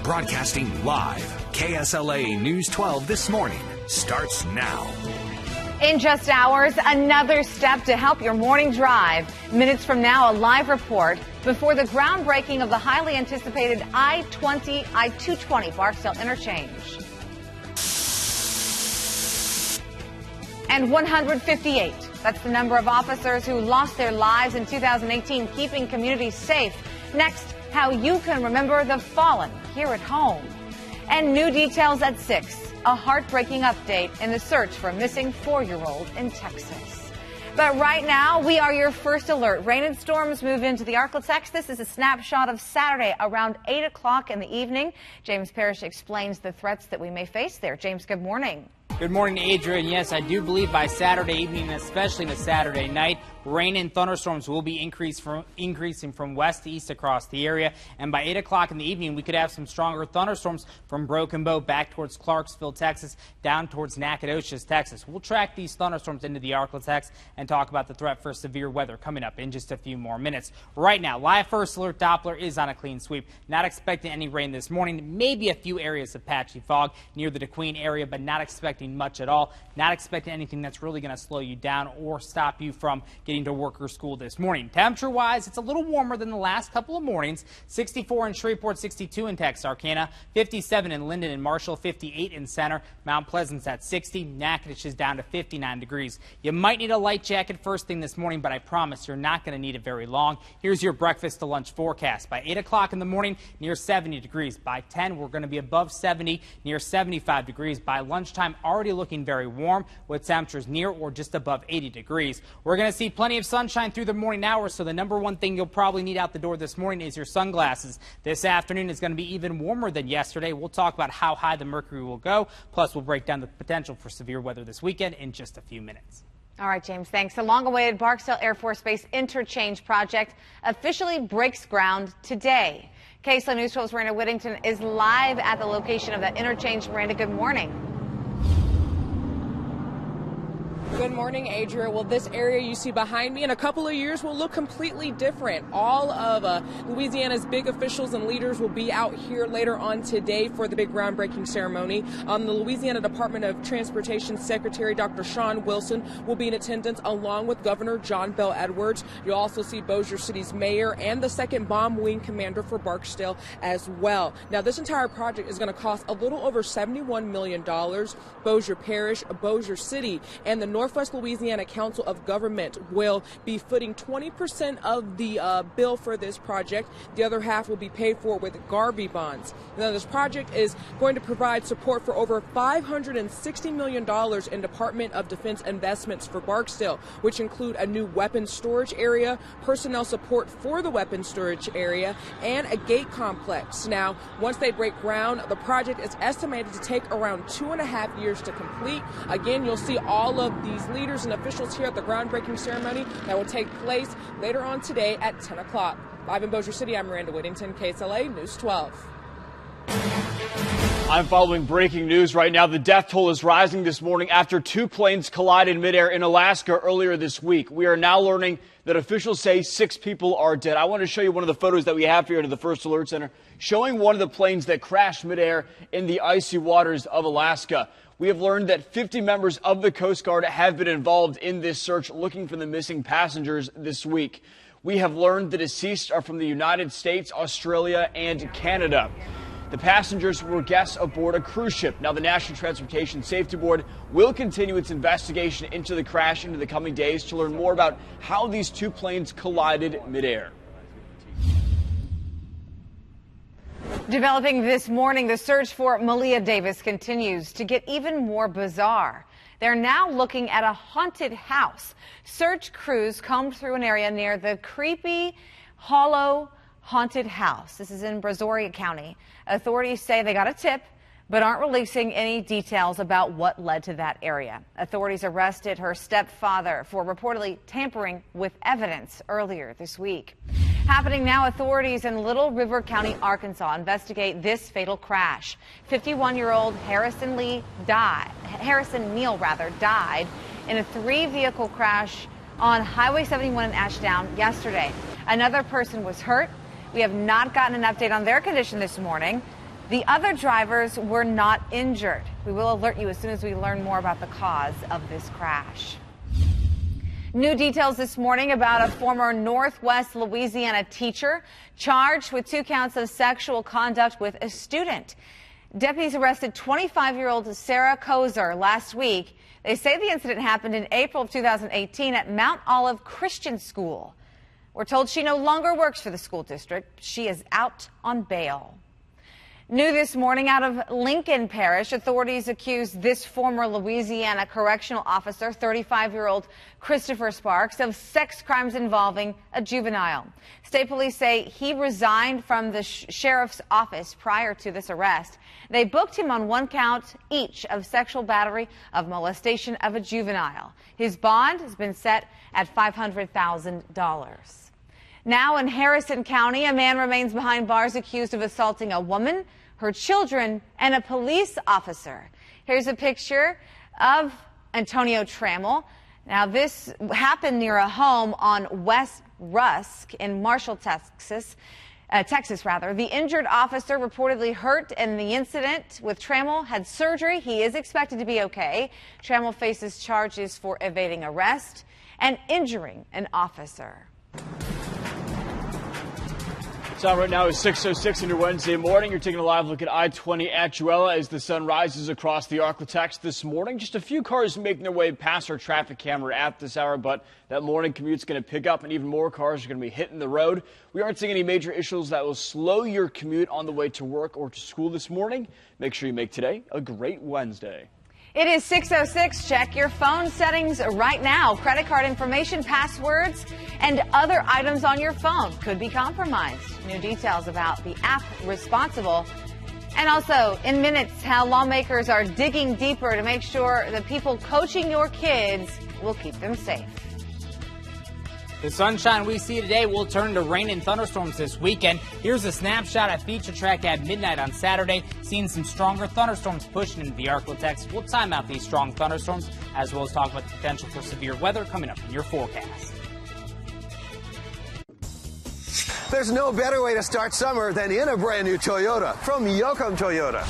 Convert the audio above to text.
Broadcasting live, KSLA News 12 This Morning starts now. In just hours, another step to help your morning drive. Minutes from now, a live report before the groundbreaking of the highly anticipated I-220 Barksdale interchange. And 158. That's the number of officers who lost their lives in 2018, keeping communities safe. Next, how you can remember the fallen here at home. And new details at 6. A heartbreaking update in the search for a missing 4-year-old in Texas. But right now, we are your first alert. Rain and storms move into the Arklatex. This is a snapshot of Saturday around 8 o'clock in the evening. James Parrish explains the threats that we may face there. James, good morning. Good morning, Adrian. Yes, I do believe by Saturday evening, especially the Saturday night, rain and thunderstorms will be increasing from west to east across the area. And by 8 o'clock in the evening, we could have some stronger thunderstorms from Broken Bow back towards Clarksville, Texas, down towards Nacogdoches, Texas. We'll track these thunderstorms into the Arklatex and talk about the threat for severe weather coming up in just a few more minutes. Right now, live first alert Doppler is on a clean sweep. Not expecting any rain this morning. Maybe a few areas of patchy fog near the DeQueen area, but not expecting much at all. Not expecting anything that's really going to slow you down or stop you from getting to work or school this morning. Temperature-wise, it's a little warmer than the last couple of mornings. 64 in Shreveport, 62 in Texarkana, 57 in Linden and Marshall, 58 in Center. Mount Pleasant's at 60. Natchitoches is down to 59 degrees. You might need a light jacket first thing this morning, but I promise you're not going to need it very long. Here's your breakfast to lunch forecast. By 8 o'clock in the morning, near 70 degrees. By 10, we're going to be above 70, near 75 degrees. By lunchtime, already looking very warm with temperatures near or just above 80 degrees. We're going to see plenty of sunshine through the morning hours, so the number one thing you'll probably need out the door this morning is your sunglasses. This afternoon is going to be even warmer than yesterday. We'll talk about how high the mercury will go, plus we'll break down the potential for severe weather this weekend in just a few minutes. All right, James, thanks. The long-awaited Barksdale Air Force Base interchange project officially breaks ground today. KSLA News 12's Miranda Whittington is live at the location of that interchange. Miranda, good morning. Good morning, Adria. Well, this area you see behind me in a couple of years will look completely different. All of Louisiana's big officials and leaders will be out here later on today for the big groundbreaking ceremony. The Louisiana Department of Transportation Secretary Dr. Shawn Wilson will be in attendance along with Governor John Bel Edwards. You'll also see Bossier City's mayor and the 2nd Bomb Wing Commander for Barksdale as well. Now, this entire project is going to cost a little over $71 million. Bossier Parish, Bossier City, and the Northwest Louisiana Council of Government will be footing 20% of the bill for this project. The other half will be paid for with Garvey bonds. Now, this project is going to provide support for over $560 million in Department of Defense investments for Barksdale, which include a new weapons storage area, personnel support for the weapons storage area, and a gate complex. Now, once they break ground, the project is estimated to take around 2.5 years to complete. Again, you'll see all of these leaders and officials here at the groundbreaking ceremony that will take place later on today at 10 o'clock. Live in Bossier City, I'm Miranda Whittington, KSLA News 12. I'm following breaking news right now. The death toll is rising this morning after 2 planes collided midair in Alaska earlier this week. We are now learning that officials say 6 people are dead. I want to show you one of the photos that we have here at the First Alert Center, showing one of the planes that crashed midair in the icy waters of Alaska. We have learned that 50 members of the Coast Guard have been involved in this search looking for the missing passengers this week. We have learned the deceased are from the United States, Australia, and Canada. The passengers were guests aboard a cruise ship. Now, the National Transportation Safety Board will continue its investigation into the crash into the coming days to learn more about how these 2 planes collided midair. Developing this morning, the search for Malia Davis continues to get even more bizarre. They're now looking at a haunted house. Search crews combed through an area near the Creepy Hollow Haunted House. This is in Brazoria County. Authorities say they got a tip, but aren't releasing any details about what led to that area. Authorities arrested her stepfather for reportedly tampering with evidence earlier this week. Happening now, authorities in Little River County, Arkansas investigate this fatal crash. 51-year-old Harrison Neal died in a 3-vehicle crash on Highway 71 in Ashdown yesterday. Another person was hurt. We have not gotten an update on their condition this morning. The other drivers were not injured. We will alert you as soon as we learn more about the cause of this crash. New details this morning about a former Northwest Louisiana teacher charged with 2 counts of sexual conduct with a student. Deputies arrested 25-year-old Sarah Kozer last week. They say the incident happened in April of 2018 at Mount Olive Christian School. We're told she no longer works for the school district. She is out on bail. New this morning out of Lincoln Parish, authorities accuse this former Louisiana correctional officer, 35-year-old Christopher Sparks, of sex crimes involving a juvenile. State police say he resigned from the sheriff's office prior to this arrest. They booked him on 1 count each of sexual battery of molestation of a juvenile. His bond has been set at $500,000. Now in Harrison County, a man remains behind bars accused of assaulting a woman, her children, and a police officer. Here's a picture of Antonio Trammell. Now, this happened near a home on West Rusk in Marshall, Texas. The injured officer reportedly hurt in the incident with Trammell had surgery. He is expected to be okay. Trammell faces charges for evading arrest and injuring an officer. Time right now is 6:06 on your Wednesday morning. You're taking a live look at I-20 at Juela as the sun rises across the Arklatex this morning. Just a few cars making their way past our traffic camera at this hour, but that morning commute's going to pick up and even more cars are going to be hitting the road. We aren't seeing any major issues that will slow your commute on the way to work or to school this morning. Make sure you make today a great Wednesday. It is 6:06. Check your phone settings right now. Credit card information, passwords, and other items on your phone could be compromised. New details about the app responsible. And also, in minutes, how lawmakers are digging deeper to make sure the people coaching your kids will keep them safe. The sunshine we see today will turn to rain and thunderstorms this weekend. Here's a snapshot at Feature Track at midnight on Saturday. Seeing some stronger thunderstorms pushing into the Arklatex. We'll time out these strong thunderstorms as well as talk about the potential for severe weather coming up in your forecast. There's no better way to start summer than in a brand new Toyota from Yoakum Toyota.